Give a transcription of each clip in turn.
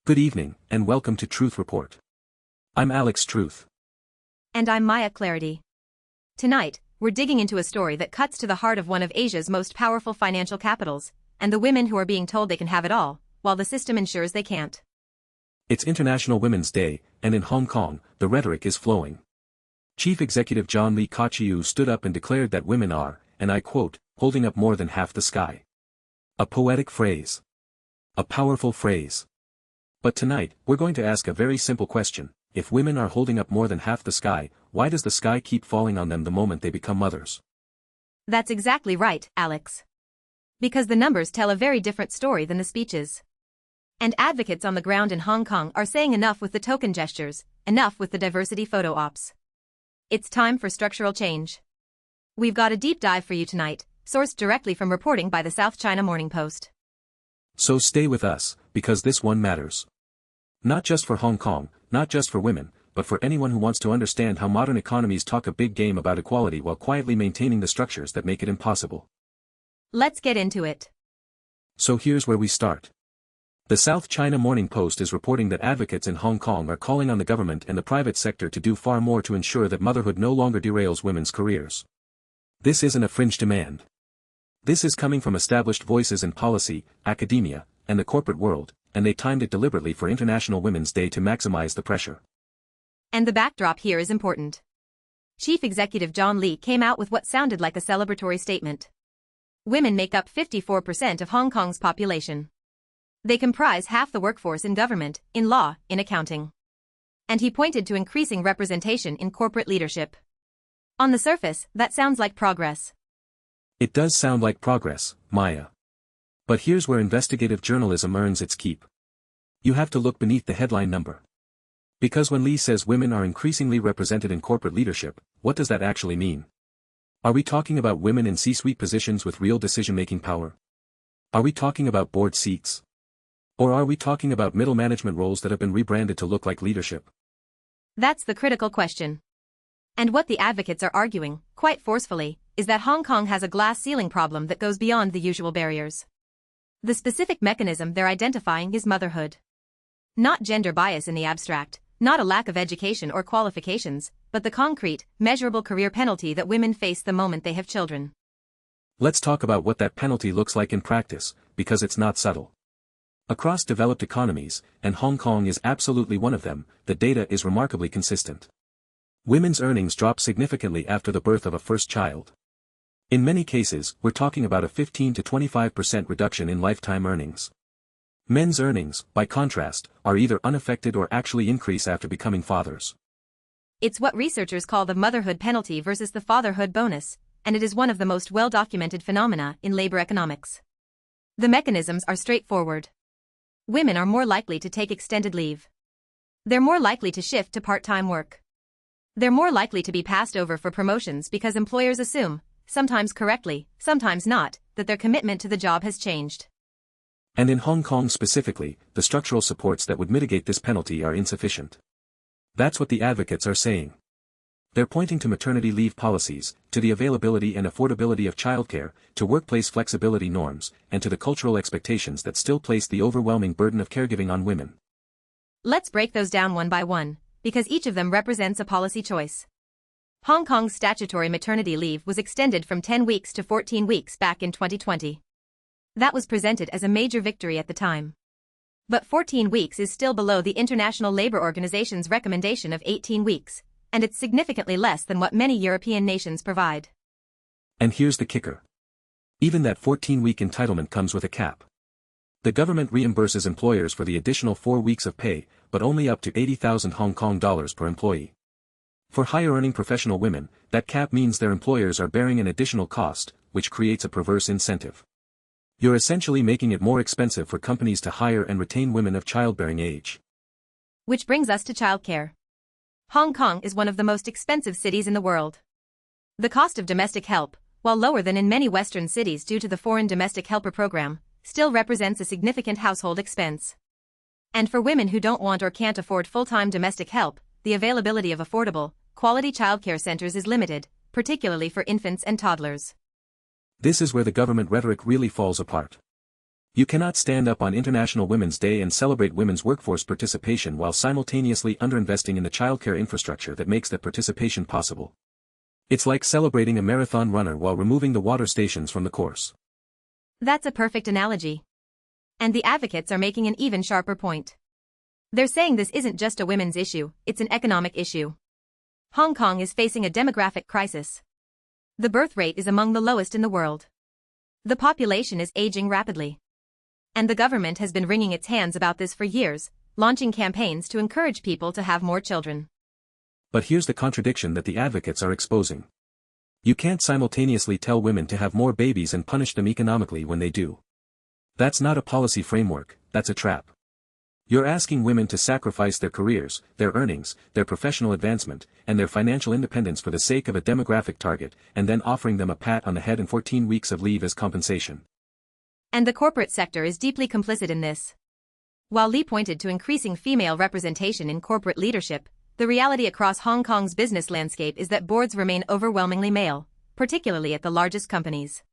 Good evening, and welcome to Truth Report. I'm Alex Truth. And I'm Maya Clarity. Tonight, we're digging into a story that cuts to the heart of one of Asia's most powerful financial capitals, and the women who are being told they can have it all, while the system ensures they can't. It's International Women's Day, and in Hong Kong, the rhetoric is flowing. Chief Executive John Lee Ka-chiu stood up and declared that women are, and I quote, holding up more than half the sky. A poetic phrase. A powerful phrase. But tonight, we're going to ask a very simple question. If women are holding up more than half the sky, why does the sky keep falling on them the moment they become mothers? That's exactly right, Alex. Because the numbers tell a very different story than the speeches. And advocates on the ground in Hong Kong are saying enough with the token gestures, enough with the diversity photo ops. It's time for structural change. We've got a deep dive for you tonight, sourced directly from reporting by the South China Morning Post. So stay with us, because this one matters. Not just for Hong Kong, not just for women, but for anyone who wants to understand how modern economies talk a big game about equality while quietly maintaining the structures that make it impossible. Let's get into it. So here's where we start. The South China Morning Post is reporting that advocates in Hong Kong are calling on the government and the private sector to do far more to ensure that motherhood no longer derails women's careers. This isn't a fringe demand. This is coming from established voices in policy, academia, and the corporate world, and they timed it deliberately for International Women's Day to maximize the pressure. And the backdrop here is important. Chief Executive John Lee came out with what sounded like a celebratory statement. Women make up 54% of Hong Kong's population. They comprise half the workforce in government, in law, in accounting. And he pointed to increasing representation in corporate leadership. On the surface, that sounds like progress. It does sound like progress, Maya. But here's where investigative journalism earns its keep. You have to look beneath the headline number. Because when Lee says women are increasingly represented in corporate leadership, what does that actually mean? Are we talking about women in C-suite positions with real decision-making power? Are we talking about board seats? Or are we talking about middle management roles that have been rebranded to look like leadership? That's the critical question. And what the advocates are arguing, quite forcefully, is that Hong Kong has a glass ceiling problem that goes beyond the usual barriers. The specific mechanism they're identifying is motherhood. Not gender bias in the abstract, not a lack of education or qualifications, but the concrete, measurable career penalty that women face the moment they have children. Let's talk about what that penalty looks like in practice, because it's not subtle. Across developed economies, and Hong Kong is absolutely one of them, the data is remarkably consistent. Women's earnings drop significantly after the birth of a first child. In many cases, we're talking about a 15 to 25% reduction in lifetime earnings. Men's earnings, by contrast, are either unaffected or actually increase after becoming fathers. It's what researchers call the motherhood penalty versus the fatherhood bonus, and it is one of the most well-documented phenomena in labor economics. The mechanisms are straightforward. Women are more likely to take extended leave. They're more likely to shift to part-time work. They're more likely to be passed over for promotions because employers assume, sometimes correctly, sometimes not, that their commitment to the job has changed. And in Hong Kong specifically, the structural supports that would mitigate this penalty are insufficient. That's what the advocates are saying. They're pointing to maternity leave policies, to the availability and affordability of childcare, to workplace flexibility norms, and to the cultural expectations that still place the overwhelming burden of caregiving on women. Let's break those down one by one, because each of them represents a policy choice. Hong Kong's statutory maternity leave was extended from 10 weeks to 14 weeks back in 2020. That was presented as a major victory at the time. But 14 weeks is still below the International Labour Organization's recommendation of 18 weeks, and it's significantly less than what many European nations provide. And here's the kicker. Even that 14-week entitlement comes with a cap. The government reimburses employers for the additional 4 weeks of pay, but only up to 80,000 Hong Kong dollars per employee. For higher-earning professional women, that cap means their employers are bearing an additional cost, which creates a perverse incentive. You're essentially making it more expensive for companies to hire and retain women of childbearing age. Which brings us to childcare. Hong Kong is one of the most expensive cities in the world. The cost of domestic help, while lower than in many Western cities due to the Foreign Domestic Helper program, still represents a significant household expense. And for women who don't want or can't afford full-time domestic help, the availability of affordable, quality childcare centers is limited, particularly for infants and toddlers. This is where the government rhetoric really falls apart. You cannot stand up on International Women's Day and celebrate women's workforce participation while simultaneously underinvesting in the childcare infrastructure that makes that participation possible. It's like celebrating a marathon runner while removing the water stations from the course. That's a perfect analogy. And the advocates are making an even sharper point. They're saying this isn't just a women's issue, it's an economic issue. Hong Kong is facing a demographic crisis. The birth rate is among the lowest in the world. The population is aging rapidly. And the government has been wringing its hands about this for years, launching campaigns to encourage people to have more children. But here's the contradiction that the advocates are exposing. You can't simultaneously tell women to have more babies and punish them economically when they do. That's not a policy framework, that's a trap. You're asking women to sacrifice their careers, their earnings, their professional advancement, and their financial independence for the sake of a demographic target, and then offering them a pat on the head and 14 weeks of leave as compensation. And the corporate sector is deeply complicit in this. While Lee pointed to increasing female representation in corporate leadership, the reality across Hong Kong's business landscape is that boards remain overwhelmingly male, particularly at the largest companies.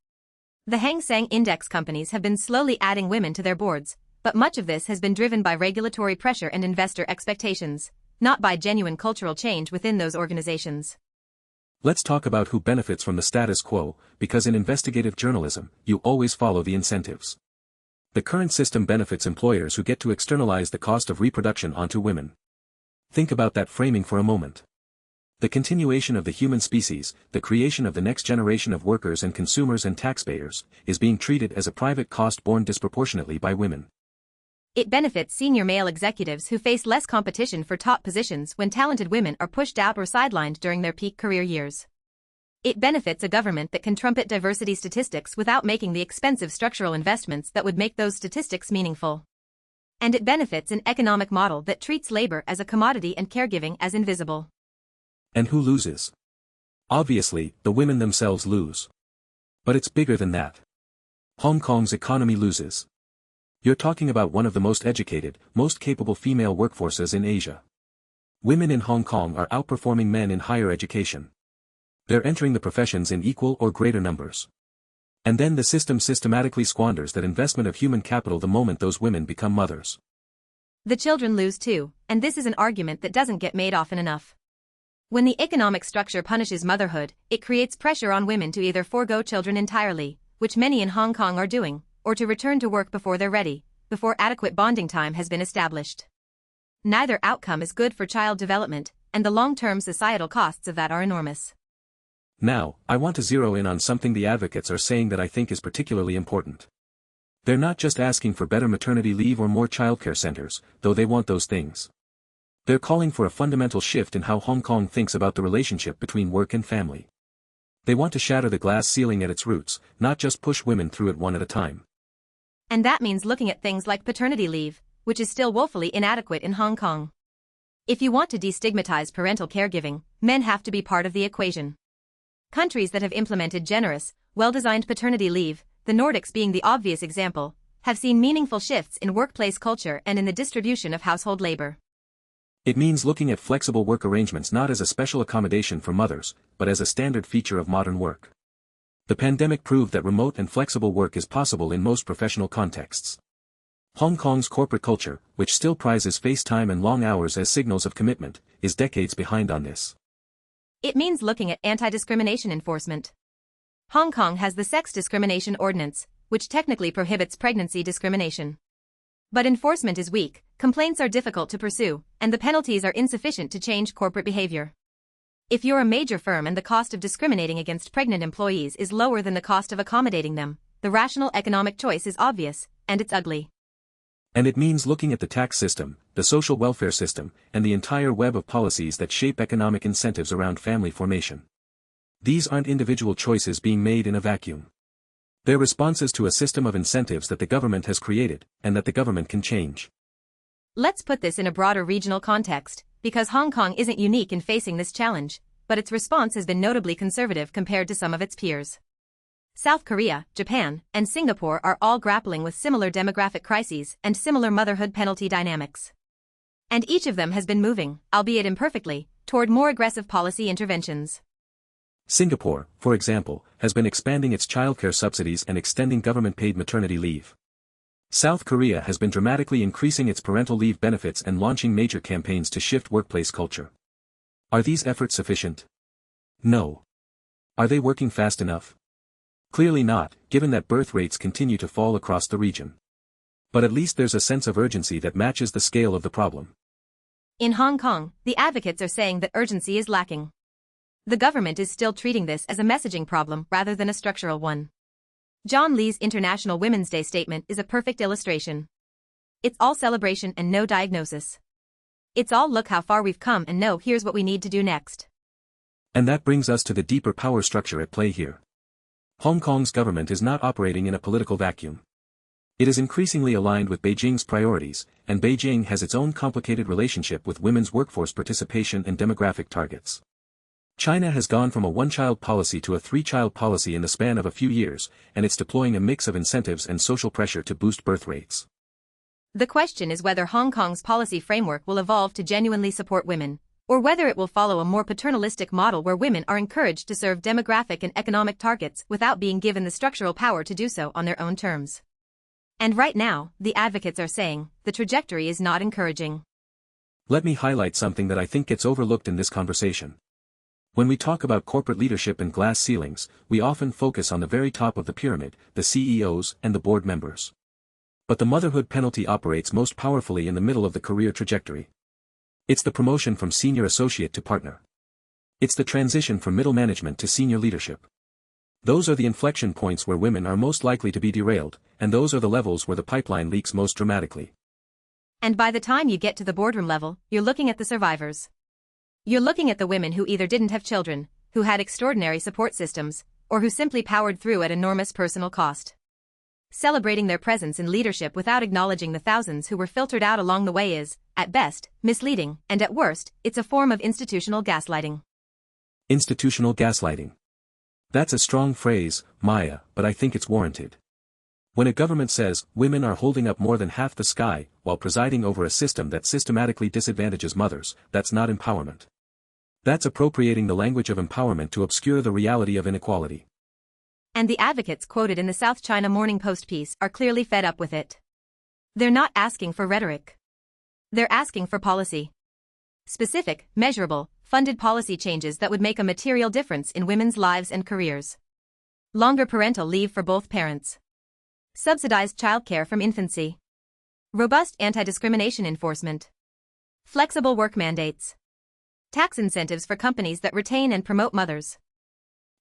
The Hang Seng Index companies have been slowly adding women to their boards, but much of this has been driven by regulatory pressure and investor expectations, not by genuine cultural change within those organizations. Let's talk about who benefits from the status quo, because in investigative journalism, you always follow the incentives. The current system benefits employers who get to externalize the cost of reproduction onto women. Think about that framing for a moment. The continuation of the human species, the creation of the next generation of workers and consumers and taxpayers, is being treated as a private cost borne disproportionately by women. It benefits senior male executives who face less competition for top positions when talented women are pushed out or sidelined during their peak career years. It benefits a government that can trumpet diversity statistics without making the expensive structural investments that would make those statistics meaningful. And it benefits an economic model that treats labor as a commodity and caregiving as invisible. And who loses? Obviously, the women themselves lose. But it's bigger than that. Hong Kong's economy loses. You're talking about one of the most educated, most capable female workforces in Asia. Women in Hong Kong are outperforming men in higher education. They're entering the professions in equal or greater numbers. And then the system systematically squanders that investment of human capital the moment those women become mothers. The children lose too, and this is an argument that doesn't get made often enough. When the economic structure punishes motherhood, it creates pressure on women to either forego children entirely, which many in Hong Kong are doing, or to return to work before they're ready, before adequate bonding time has been established. Neither outcome is good for child development, and the long-term societal costs of that are enormous. Now, I want to zero in on something the advocates are saying that I think is particularly important. They're not just asking for better maternity leave or more childcare centers, though they want those things. They're calling for a fundamental shift in how Hong Kong thinks about the relationship between work and family. They want to shatter the glass ceiling at its roots, not just push women through it one at a time. And that means looking at things like paternity leave, which is still woefully inadequate in Hong Kong. If you want to destigmatize parental caregiving, men have to be part of the equation. Countries that have implemented generous, well-designed paternity leave, the Nordics being the obvious example, have seen meaningful shifts in workplace culture and in the distribution of household labor. It means looking at flexible work arrangements not as a special accommodation for mothers, but as a standard feature of modern work. The pandemic proved that remote and flexible work is possible in most professional contexts. Hong Kong's corporate culture, which still prizes face time and long hours as signals of commitment, is decades behind on this. It means looking at anti-discrimination enforcement. Hong Kong has the Sex Discrimination Ordinance, which technically prohibits pregnancy discrimination. But enforcement is weak, complaints are difficult to pursue, and the penalties are insufficient to change corporate behavior. If you're a major firm and the cost of discriminating against pregnant employees is lower than the cost of accommodating them, the rational economic choice is obvious, and it's ugly. And it means looking at the tax system, the social welfare system, and the entire web of policies that shape economic incentives around family formation. These aren't individual choices being made in a vacuum. They're responses to a system of incentives that the government has created, and that the government can change. Let's put this in a broader regional context, because Hong Kong isn't unique in facing this challenge, but its response has been notably conservative compared to some of its peers. South Korea, Japan, and Singapore are all grappling with similar demographic crises and similar motherhood penalty dynamics. And each of them has been moving, albeit imperfectly, toward more aggressive policy interventions. Singapore, for example, has been expanding its childcare subsidies and extending government-paid maternity leave. South Korea has been dramatically increasing its parental leave benefits and launching major campaigns to shift workplace culture. Are these efforts sufficient? No. Are they working fast enough? Clearly not, given that birth rates continue to fall across the region. But at least there's a sense of urgency that matches the scale of the problem. In Hong Kong, the advocates are saying that urgency is lacking. The government is still treating this as a messaging problem rather than a structural one. John Lee's International Women's Day statement is a perfect illustration. It's all celebration and no diagnosis. It's all look how far we've come and no here's what we need to do next. And that brings us to the deeper power structure at play here. Hong Kong's government is not operating in a political vacuum. It is increasingly aligned with Beijing's priorities, and Beijing has its own complicated relationship with women's workforce participation and demographic targets. China has gone from a one-child policy to a three-child policy in the span of a few years, and it's deploying a mix of incentives and social pressure to boost birth rates. The question is whether Hong Kong's policy framework will evolve to genuinely support women, or whether it will follow a more paternalistic model where women are encouraged to serve demographic and economic targets without being given the structural power to do so on their own terms. And right now, the advocates are saying, the trajectory is not encouraging. Let me highlight something that I think gets overlooked in this conversation. When we talk about corporate leadership and glass ceilings, we often focus on the very top of the pyramid, the CEOs and the board members. But the motherhood penalty operates most powerfully in the middle of the career trajectory. It's the promotion from senior associate to partner. It's the transition from middle management to senior leadership. Those are the inflection points where women are most likely to be derailed, and those are the levels where the pipeline leaks most dramatically. And by the time you get to the boardroom level, you're looking at the survivors. You're looking at the women who either didn't have children, who had extraordinary support systems, or who simply powered through at enormous personal cost. Celebrating their presence in leadership without acknowledging the thousands who were filtered out along the way is, at best, misleading, and at worst, it's a form of institutional gaslighting. Institutional gaslighting. That's a strong phrase, Maya, but I think it's warranted. When a government says, women are holding up more than half the sky, while presiding over a system that systematically disadvantages mothers, that's not empowerment. That's appropriating the language of empowerment to obscure the reality of inequality. And the advocates quoted in the South China Morning Post piece are clearly fed up with it. They're not asking for rhetoric. They're asking for policy. Specific, measurable, funded policy changes that would make a material difference in women's lives and careers. Longer parental leave for both parents. Subsidized childcare from infancy. Robust anti-discrimination enforcement. Flexible work mandates. Tax incentives for companies that retain and promote mothers.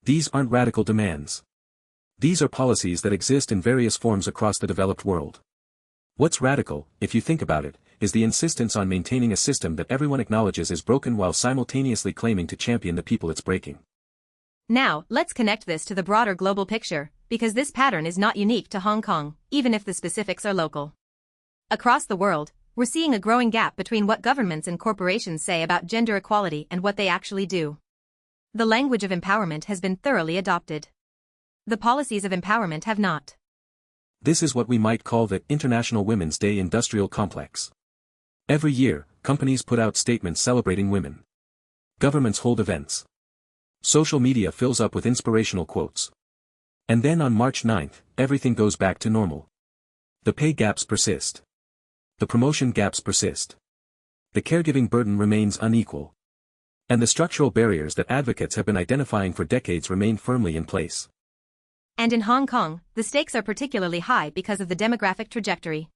These aren't radical demands. These are policies that exist in various forms across the developed world. What's radical, if you think about it, is the insistence on maintaining a system that everyone acknowledges is broken while simultaneously claiming to champion the people it's breaking. Now, let's connect this to the broader global picture, because this pattern is not unique to Hong Kong, even if the specifics are local. Across the world, we're seeing a growing gap between what governments and corporations say about gender equality and what they actually do. The language of empowerment has been thoroughly adopted. The policies of empowerment have not. This is what we might call the International Women's Day industrial complex. Every year, companies put out statements celebrating women. Governments hold events. Social media fills up with inspirational quotes. And then on March 9th, everything goes back to normal. The pay gaps persist. The promotion gaps persist. The caregiving burden remains unequal. And the structural barriers that advocates have been identifying for decades remain firmly in place. And in Hong Kong, the stakes are particularly high because of the demographic trajectory.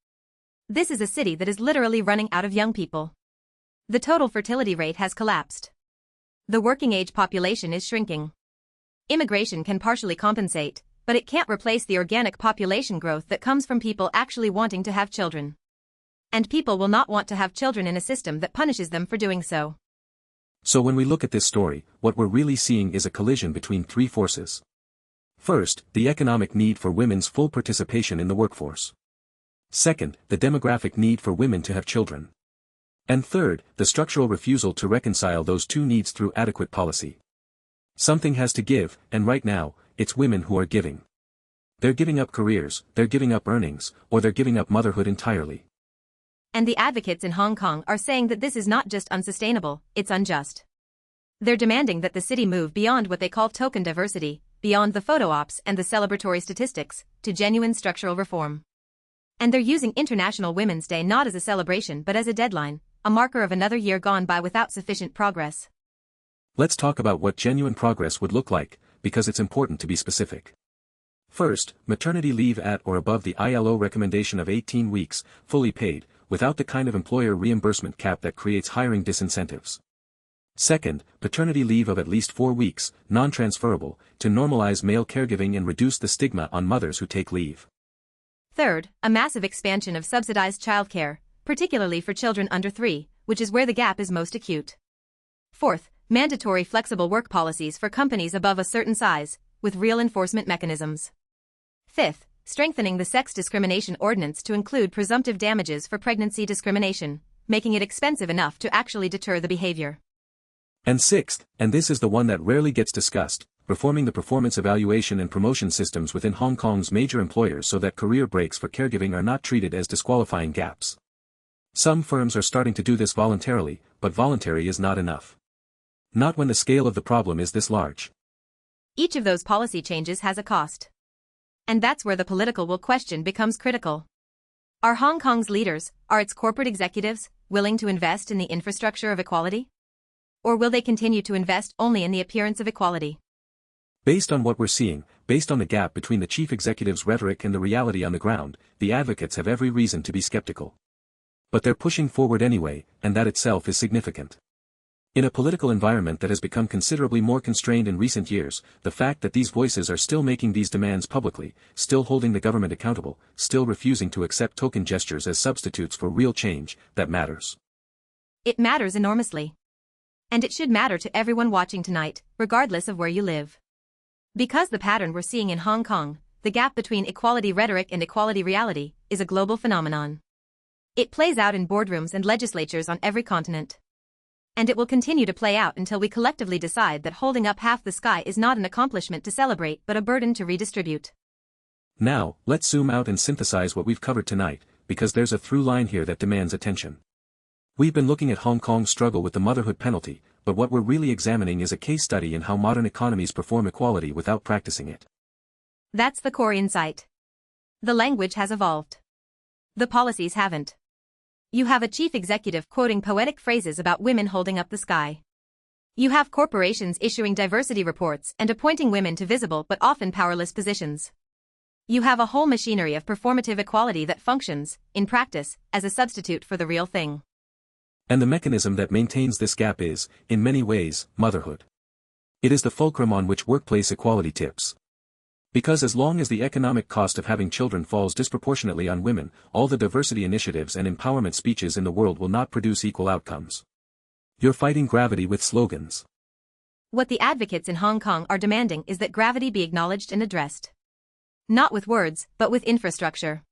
This is a city that is literally running out of young people. The total fertility rate has collapsed. The working-age population is shrinking. Immigration can partially compensate, but it can't replace the organic population growth that comes from people actually wanting to have children. And people will not want to have children in a system that punishes them for doing so. So when we look at this story, what we're really seeing is a collision between three forces. First, the economic need for women's full participation in the workforce. Second, the demographic need for women to have children. And third, the structural refusal to reconcile those two needs through adequate policy. Something has to give, and right now, it's women who are giving. They're giving up careers, they're giving up earnings, or they're giving up motherhood entirely. And the advocates in Hong Kong are saying that this is not just unsustainable, it's unjust. They're demanding that the city move beyond what they call token diversity, beyond the photo ops and the celebratory statistics, to genuine structural reform. And they're using International Women's Day not as a celebration but as a deadline, a marker of another year gone by without sufficient progress. Let's talk about what genuine progress would look like, because it's important to be specific. First, maternity leave at or above the ILO recommendation of 18 weeks, fully paid, without the kind of employer reimbursement cap that creates hiring disincentives. Second, paternity leave of at least 4 weeks, non-transferable, to normalize male caregiving and reduce the stigma on mothers who take leave. Third, a massive expansion of subsidized childcare, particularly for children under 3, which is where the gap is most acute. Fourth, mandatory flexible work policies for companies above a certain size, with real enforcement mechanisms. Fifth, strengthening the sex discrimination ordinance to include presumptive damages for pregnancy discrimination, making it expensive enough to actually deter the behavior. And sixth, and this is the one that rarely gets discussed, reforming the performance evaluation and promotion systems within Hong Kong's major employers so that career breaks for caregiving are not treated as disqualifying gaps. Some firms are starting to do this voluntarily, but voluntary is not enough. Not when the scale of the problem is this large. Each of those policy changes has a cost. And that's where the political will question becomes critical. Are Hong Kong's leaders, are its corporate executives, willing to invest in the infrastructure of equality? Or will they continue to invest only in the appearance of equality? Based on what we're seeing, based on the gap between the chief executive's rhetoric and the reality on the ground, the advocates have every reason to be skeptical. But they're pushing forward anyway, and that itself is significant. In a political environment that has become considerably more constrained in recent years, the fact that these voices are still making these demands publicly, still holding the government accountable, still refusing to accept token gestures as substitutes for real change, that matters. It matters enormously. And it should matter to everyone watching tonight, regardless of where you live. Because the pattern we're seeing in Hong Kong, the gap between equality rhetoric and equality reality, is a global phenomenon. It plays out in boardrooms and legislatures on every continent. And it will continue to play out until we collectively decide that holding up half the sky is not an accomplishment to celebrate but a burden to redistribute. Now, let's zoom out and synthesize what we've covered tonight, because there's a through line here that demands attention. We've been looking at Hong Kong's struggle with the motherhood penalty, but what we're really examining is a case study in how modern economies perform equality without practicing it. That's the core insight. The language has evolved. The policies haven't. You have a chief executive quoting poetic phrases about women holding up the sky. You have corporations issuing diversity reports and appointing women to visible but often powerless positions. You have a whole machinery of performative equality that functions, in practice, as a substitute for the real thing. And the mechanism that maintains this gap is, in many ways, motherhood. It is the fulcrum on which workplace equality tips. Because as long as the economic cost of having children falls disproportionately on women, all the diversity initiatives and empowerment speeches in the world will not produce equal outcomes. You're fighting gravity with slogans. What the advocates in Hong Kong are demanding is that gravity be acknowledged and addressed. Not with words, but with infrastructure.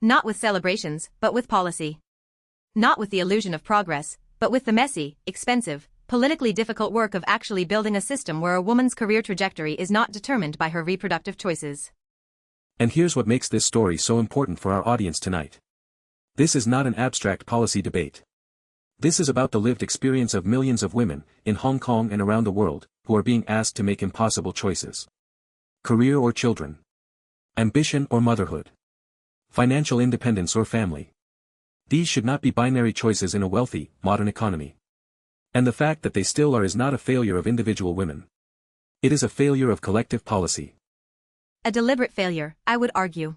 Not with celebrations, but with policy. Not with the illusion of progress, but with the messy, expensive, politically difficult work of actually building a system where a woman's career trajectory is not determined by her reproductive choices. And here's what makes this story so important for our audience tonight. This is not an abstract policy debate. This is about the lived experience of millions of women, in Hong Kong and around the world, who are being asked to make impossible choices. Career or children. Ambition or motherhood. Financial independence or family. These should not be binary choices in a wealthy, modern economy. And the fact that they still are is not a failure of individual women. It is a failure of collective policy. A deliberate failure, I would argue.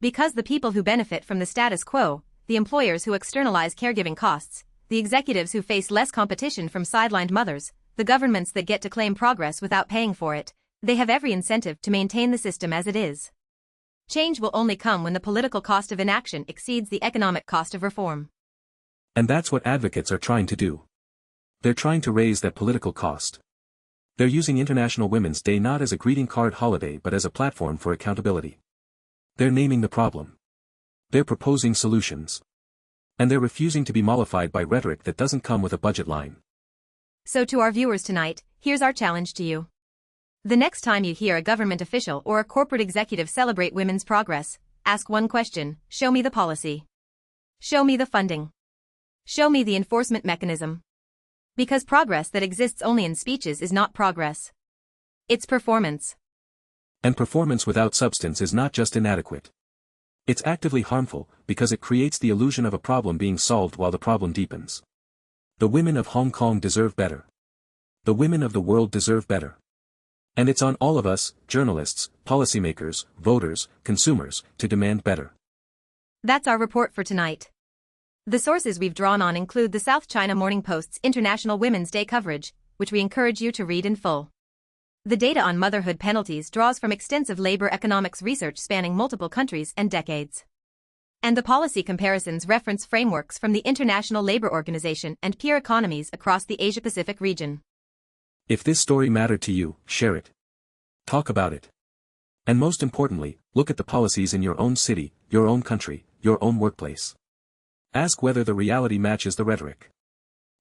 Because the people who benefit from the status quo, the employers who externalize caregiving costs, the executives who face less competition from sidelined mothers, the governments that get to claim progress without paying for it, they have every incentive to maintain the system as it is. Change will only come when the political cost of inaction exceeds the economic cost of reform. And that's what advocates are trying to do. They're trying to raise that political cost. They're using International Women's Day not as a greeting card holiday but as a platform for accountability. They're naming the problem. They're proposing solutions. And they're refusing to be mollified by rhetoric that doesn't come with a budget line. So to our viewers tonight, here's our challenge to you. The next time you hear a government official or a corporate executive celebrate women's progress, ask one question: show me the policy. Show me the funding. Show me the enforcement mechanism. Because progress that exists only in speeches is not progress. It's performance. And performance without substance is not just inadequate. It's actively harmful, because it creates the illusion of a problem being solved while the problem deepens. The women of Hong Kong deserve better. The women of the world deserve better. And it's on all of us, journalists, policymakers, voters, consumers, to demand better. That's our report for tonight. The sources we've drawn on include the South China Morning Post's International Women's Day coverage, which we encourage you to read in full. The data on motherhood penalties draws from extensive labor economics research spanning multiple countries and decades. And the policy comparisons reference frameworks from the International Labor Organization and peer economies across the Asia-Pacific region. If this story mattered to you, share it. Talk about it. And most importantly, look at the policies in your own city, your own country, your own workplace. Ask whether the reality matches the rhetoric.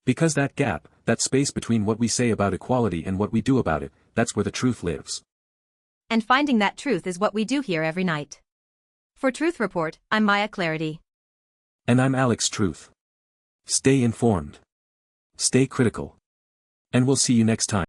Because that gap, that space between what we say about equality and what we do about it, that's where the truth lives. And finding that truth is what we do here every night. For Truth Report, I'm Maya Clarity. And I'm Alex Truth. Stay informed. Stay critical. And we'll see you next time.